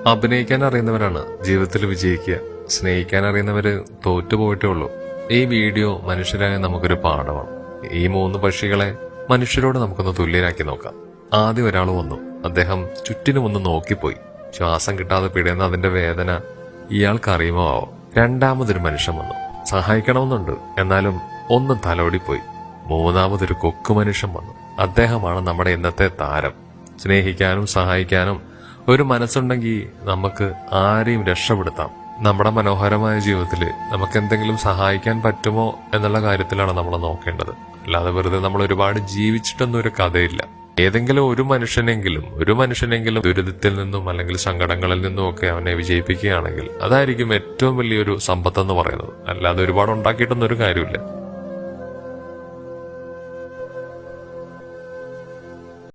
അഭിനയിക്കാൻ അറിയുന്നവരാണ് ജീവിതത്തിൽ വിജയിക്കുക. സ്നേഹിക്കാൻ അറിയുന്നവര് തോറ്റുപോയിട്ടേ ഉള്ളൂ. ഈ വീഡിയോ മനുഷ്യരായ നമുക്കൊരു പാഠമാണ്. ഈ 3 പക്ഷികളെ മനുഷ്യരോട് നമുക്കൊന്ന് തുല്യരാക്കി നോക്കാം. ആദ്യം ഒരാൾ വന്നു. അദ്ദേഹം ചുറ്റിനും ഒന്ന് നോക്കിപ്പോയി. ശ്വാസം കിട്ടാതെ പിടയുന്ന അതിന്റെ വേദന ഇയാൾക്കറിയുമോ ആവോ. രണ്ടാമതൊരു മനുഷ്യൻ വന്നു. സഹായിക്കണമെന്നുണ്ട്, എന്നാലും ഒന്ന് തലോടിപ്പോയി. മൂന്നാമതൊരു കൊക്കു മനുഷ്യൻ വന്നു. അദ്ദേഹമാണ് നമ്മുടെ ഇന്നത്തെ താരം. സ്നേഹിക്കാനും സഹായിക്കാനും ഒരു മനസ്സുണ്ടെങ്കിൽ നമുക്ക് ആരെയും രക്ഷപ്പെടുത്താം. നമ്മുടെ മനോഹരമായ ജീവിതത്തിൽ നമുക്ക് എന്തെങ്കിലും സഹായിക്കാൻ പറ്റുമോ എന്നുള്ള കാര്യത്തിലാണ് നമ്മൾ നോക്കേണ്ടത്. അല്ലാതെ വെറുതെ നമ്മൾ ഒരുപാട് ജീവിച്ചിട്ടൊന്നും ഒരു കഥയില്ല. ഏതെങ്കിലും ഒരു മനുഷ്യനെങ്കിലും ദുരിതത്തിൽ നിന്നും അല്ലെങ്കിൽ സങ്കടങ്ങളിൽ നിന്നും ഒക്കെ അവനെ വിജയിപ്പിക്കുകയാണെങ്കിൽ അതായിരിക്കും ഏറ്റവും വലിയൊരു സമ്പത്തെന്ന് പറയുന്നത്. അല്ലാതെ ഒരുപാട് ഉണ്ടാക്കിയിട്ടൊന്നും ഒരു കാര്യമില്ല.